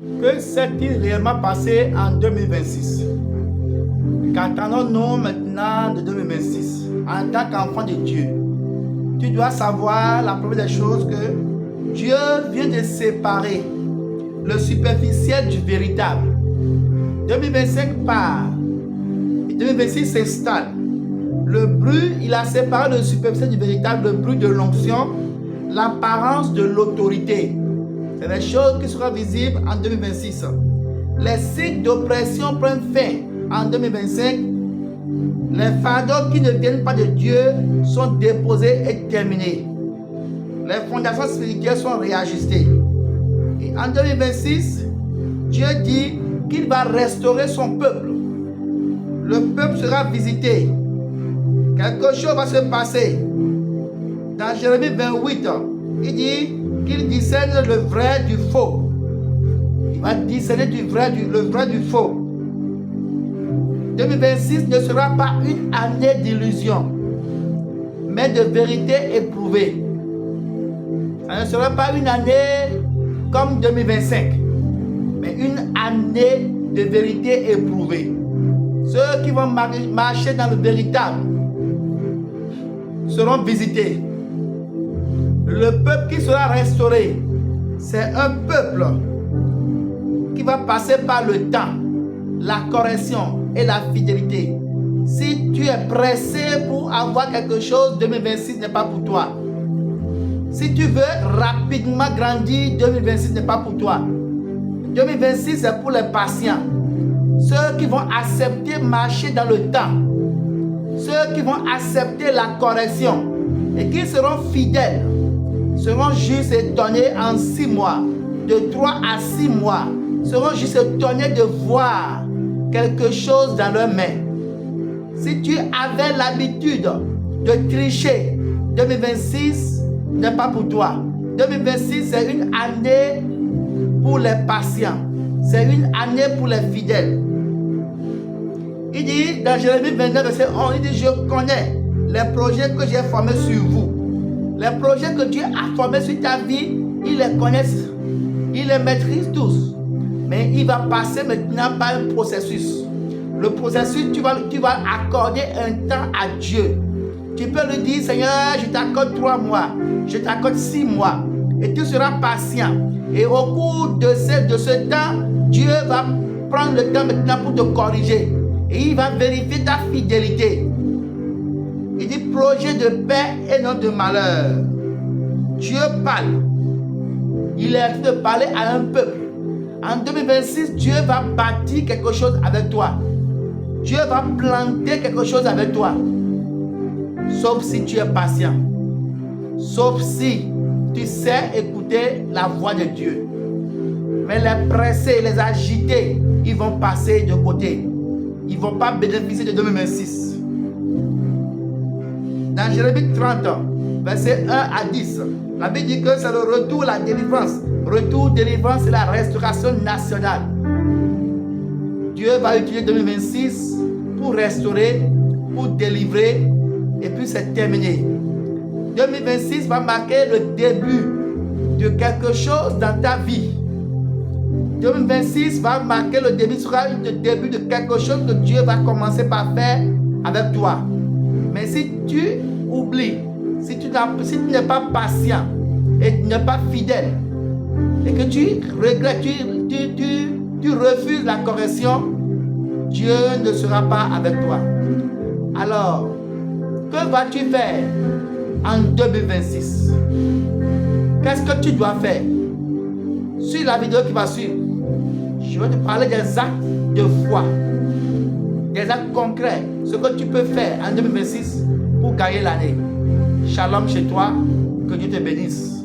Que s'est-il réellement passé en 2026? Qu'entendons-nous maintenant de 2026? En tant qu'enfant de Dieu, tu dois savoir la première des choses que Dieu vient de séparer le superficiel du véritable. 2025 part et 2026 s'installe. Le bruit, il a séparé le superficiel du véritable, le bruit de l'onction, l'apparence de l'autorité. C'est des choses qui seront visibles en 2026. Les signes d'oppression prennent fin en 2025. Les fardeaux qui ne viennent pas de Dieu sont déposés et terminés. Les fondations spirituelles sont réajustées. Et en 2026, Dieu dit qu'il va restaurer son peuple. Le peuple sera visité. Quelque chose va se passer. Dans Jérémie 28, il dit qu'il discerne le vrai du faux. Il va discerner le vrai du faux. 2026 ne sera pas une année d'illusion, mais de vérité éprouvée. Ça ne sera pas une année comme 2025, mais une année de vérité éprouvée. Ceux qui vont marcher dans le véritable seront visités. Le peuple qui sera restauré, c'est un peuple qui va passer par le temps, la correction et la fidélité. Si tu es pressé pour avoir quelque chose, 2026 n'est pas pour toi. Si tu veux rapidement grandir, 2026 n'est pas pour toi. 2026 c'est pour les patients. Ceux qui vont accepter marcher dans le temps. Ceux qui vont accepter la correction et qui seront fidèles seront juste étonnés en 6 mois, de 3 à 6 mois, seront juste étonnés de voir quelque chose dans leurs mains. Si tu avais l'habitude de tricher, 2026 n'est pas pour toi. 2026 c'est une année pour les patients, c'est une année pour les fidèles. Il dit dans Jérémie 29, verset 11, il dit: je connais les projets que j'ai formés sur vous. Les projets que Dieu a formés sur ta vie, il les connaît, il les maîtrise tous. Mais il va passer maintenant par un processus. Le processus, tu vas accorder un temps à Dieu. Tu peux lui dire: Seigneur, je t'accorde 3 mois, je t'accorde 6 mois. Et tu seras patient. Et au cours de ce temps, Dieu va prendre le temps maintenant pour te corriger. Et il va vérifier ta fidélité. Il dit projet de paix et non de malheur. Dieu parle. Il est en train de parler à un peuple. En 2026, Dieu va bâtir quelque chose avec toi. Dieu va planter quelque chose avec toi. Sauf si tu es patient. Sauf si tu sais écouter la voix de Dieu. Mais les pressés, les agités, ils vont passer de côté. Ils ne vont pas bénéficier de 2026. Dans Jérémie 30, verset 1 à 10, la Bible dit que c'est le retour, la délivrance. Retour, délivrance, c'est la restauration nationale. Dieu va utiliser 2026 pour restaurer, pour délivrer, et puis c'est terminé. 2026 va marquer le début de quelque chose dans ta vie. 2026 va marquer le début, sera le début de quelque chose que Dieu va commencer par faire avec toi. Mais si tu oublies, si tu n'es pas patient et tu n'es pas fidèle, et que tu regrettes, tu refuses la correction, Dieu ne sera pas avec toi. Alors, que vas-tu faire en 2026? Qu'est-ce que tu dois faire? Sur la vidéo qui va suivre, je vais te parler des actes de foi, des actes concrets, ce que tu peux faire en 2026 pour gagner l'année. Shalom chez toi, que Dieu te bénisse.